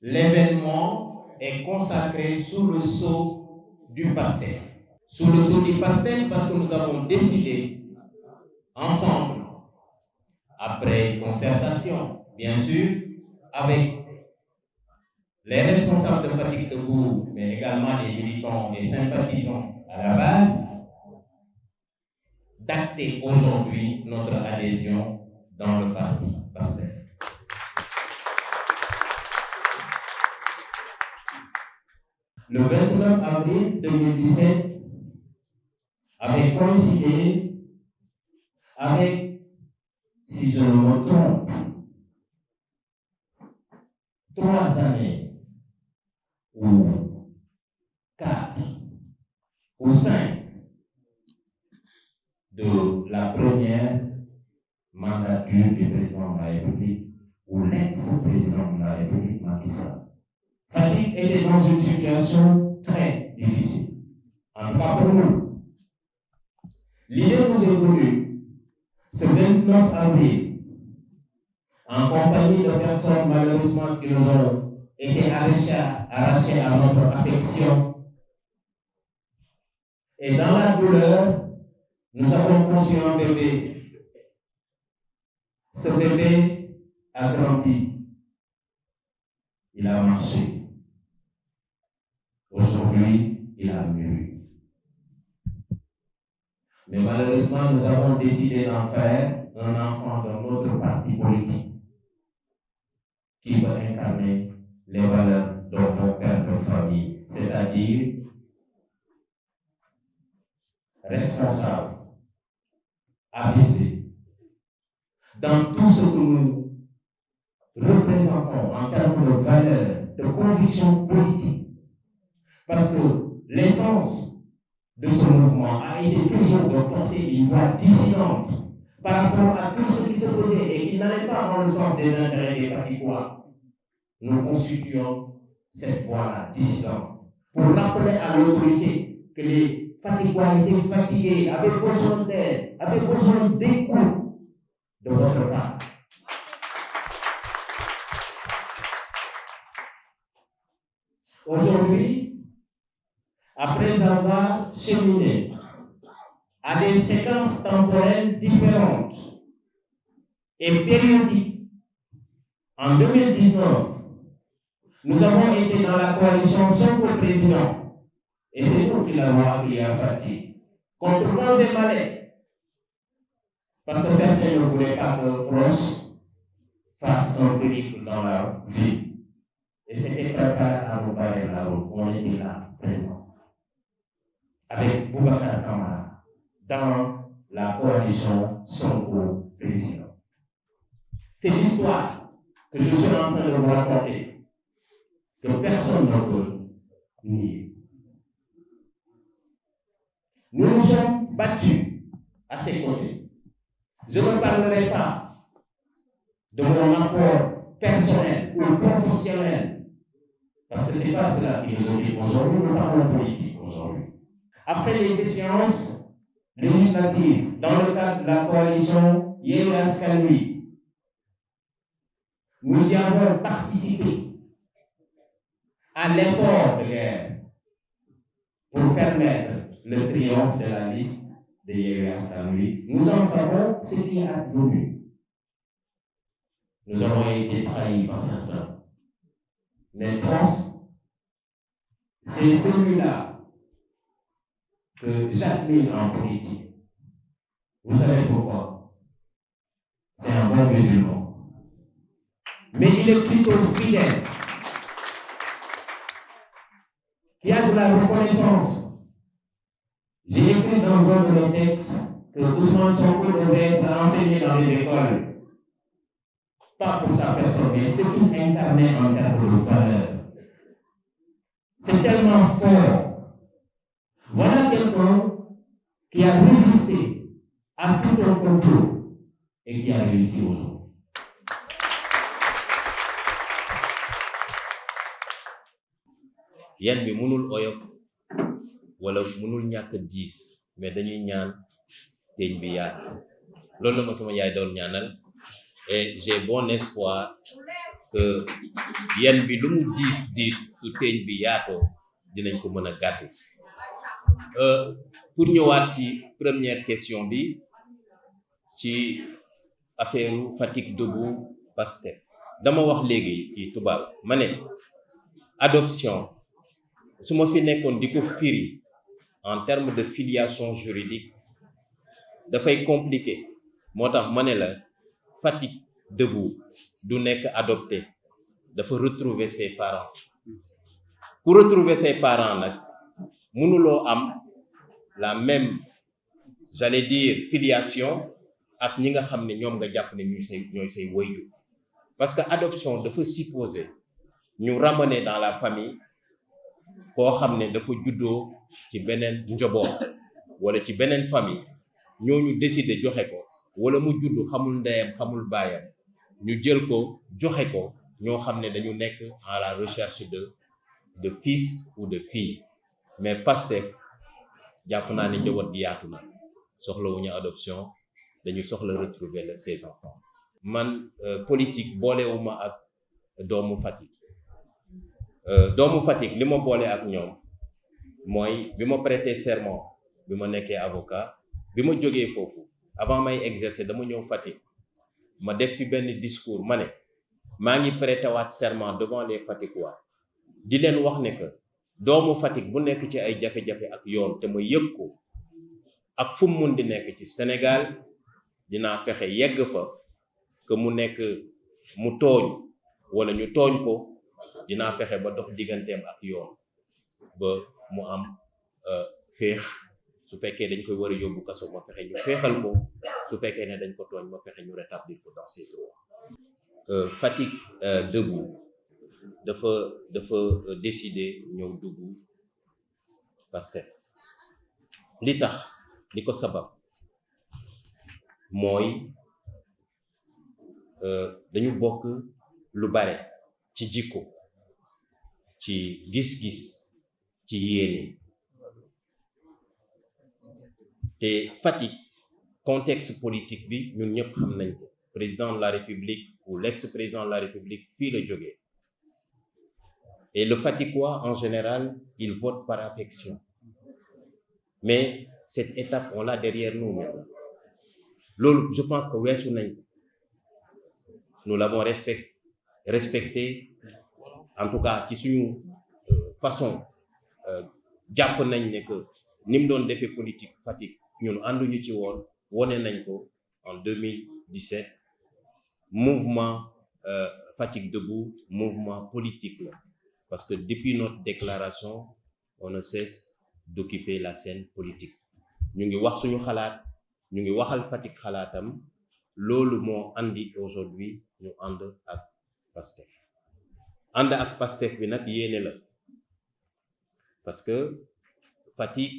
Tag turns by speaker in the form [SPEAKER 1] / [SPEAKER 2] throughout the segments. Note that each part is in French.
[SPEAKER 1] L'événement est consacré sous le sceau du PASTEF. Sous le sceau du PASTEF parce que nous avons décidé ensemble, après concertation, bien sûr, avec les responsables de Fatick Debout, mais également les militants et sympathisants à la base, d'acter aujourd'hui notre adhésion dans le parti PASTEF. Le 29 avril 2017 avait coïncidé avec, si je ne me trompe, 3 années ou 4 ou 5 de la première mandature du président de la République ou l'ex-président de la République, Macky Sall. Fatick était dans une situation très difficile. En tout cas pour nous. L'idée nous est venue ce 29 avril, en compagnie de personnes malheureusement qui nous ont été arrachées à notre affection. Et dans la douleur, nous avons conçu un bébé. Ce bébé a grandi. Il a marché. Aujourd'hui, il a mûri. Mais malheureusement, nous avons décidé d'en faire un enfant de notre parti politique qui va incarner les valeurs de nos pères de famille, c'est-à-dire responsable, avisé, dans tout ce que nous représentons en termes de valeurs, de convictions politiques. Parce que l'essence de ce mouvement a été toujours de porter une voix dissidente par rapport à tout ce qui se faisait et qui n'allait pas dans le sens des intérêts des Fatickois. Nous constituons cette voix-là dissidente pour rappeler à l'autorité que les Fatickois étaient fatigués, avaient besoin d'aide, avaient besoin d'écoute de votre part. Aujourd'hui, après avoir cheminé à des séquences temporelles différentes et périodiques, en 2019, nous avons été dans la coalition Sonko-Président, et c'est nous qui l'avons appelé à Fatick, contre vents et marées, parce que certains ne voulaient pas que Proche fasse un périple dans la ville, et c'était préparé à nous barrer la route. On était là, présents, avec Boubacar Camara, dans la coalition Sonko-Président. C'est l'histoire que je suis en train de vous raconter, que personne ne peut nier. Nous nous sommes battus à ses côtés. Je ne parlerai pas de mon apport personnel ou professionnel, parce que ce n'est pas cela qui nous occupe aujourd'hui, nous parlons politique aujourd'hui. Après les échéances législatives, dans le cadre de la coalition Yewwi Askan Wi, nous y avons participé à l'effort de guerre pour permettre le triomphe de la liste de Yewwi Askan Wi. Nous en savons ce qui est advenu. Nous avons été trahis par certains. Mais Trost, c'est celui-là que j'admire en politique. Vous savez pourquoi? C'est un bon musulman. Mais il est plutôt fidèle, qui a de la reconnaissance. J'ai écrit dans un de mes textes que Ousmane Sonko devrait être enseigné dans les écoles. Pas pour sa personne, mais ce qu'il incarnait en termes de valeur. C'est tellement fort. Voilà quelqu'un qui a résisté à tout un complot et qui a réussi aujourd'hui.
[SPEAKER 2] yan bi mënul oyof wala mënul ñàkk diis mais dañuy ñaan teeñ bi yaatu loolu la ma sama yaay doon ñaanal et j'ai bon espoir que yen bi lu mu diis su teeñ bi yaatoo dinañ ko mën a gàddu. Pour ñëwaat ci première question bi ci affaire Fatick Debout Pastef dama wax léegi ci tubaab ma ne adoption su ma fi nekkoon di ko firi en termes de filiation juridique dafay compliqué moo tax ma ne la Fatick Debout du nekk adopté dafa retrouver ses parents pour retrouver ses parents nag mënuloo am la même j'allais dire filiation ak ñi nga xam ne ñoom nga jàpp ne ñooy say waajur parce que adoption dafa supposer ñu ramener dans la famille koo xam ne dafa juddoo ci beneen njaboot wala ci beneen famille ñooñu décider joxe ko wala mu juddu xamul ndeyam xamul baayam ñu jël ko joxe ko ñoo xam ne dañu nekk à la recherche de fils ou de fille mais Pastef jàpp naa ne njaboot gi yaatu na soxlawuñu adoption dañu soxla retrouver ses enfants. man politique boolewuma ak doomu Fatick li ma boole ak ñoom mooy bi ma prêter serment bi ma nekkee avocat bi ma jógee foofu avant may exercer dama ñëw Fatick ma def fi benn discours ma ne maa ngi prêter waat serment devant les Fatickois di leen wax ne que doomu Fatick bu nekk ci ay jafe-jafe ak yoon te ma yëg ko ak fu mu mun di nekk ci Sénégal dinaa fexe yegg fa que mu nekk mu tooñ wala ñu tooñ ko dinaa fexe ba dox digganteem ak yoon ba mu am féex su fekkee dañ koy war a yóbbu kaso ma fexe ñu féexal ko su fekkee ne dañ ko tooñ ma fexe ñu rétablir ko dans ses droits. Fatick Debout dafa décider ñëw dugg Pastef li tax li ko sabab mooy dañu bokk lu bare ci jikko ci gis-gis ci yéene te Fatick contexte politique bi ñun ñëpp xam nañ ko président de la République ou l'ex-président de la République fii la jógee et le Fatickois en général il vote par affection mais cette étape on l'a derrière nous maintenant loolu je pense que weesu nañ ko nous l'avons respecté en tout cas ci suñu façon jàpp nañ ne que ni mu doon defee politique Fatick ñun ànduñu ci woon wone nañ ko en 2017 mouvement Fatick Debout mouvement politique la parce que depuis notre déclaration on ne cesse d'occuper la scène politique ñu ngi wax suñu xalaat ñu ngi waxal Fatick xalaatam loolu moo andi aujourd'hui ñu ànd ak Pastef bi nag yéene la parce que Fatick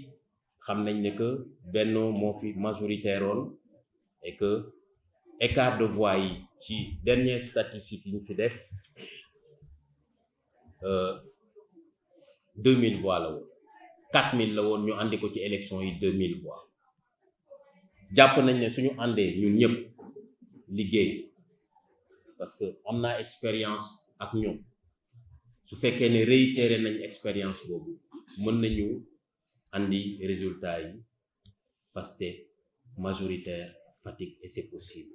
[SPEAKER 2] xam nañ ne que Benno moo fi majoritaire woon et que écart de voix yi ci dernière statistique yi ñu fi def 2000 voix la woon 4000 la woon ñu andi ko ci élection yi 2000 voix jàpp nañ ne suñu àndee ñun ñëpp liggéey parce que am naa expérience ak ñoom su fekkee ne réitéré nañ expérience boobu mën nañu andi résultat yi Pastef majoritaire Fatick et c'est possible.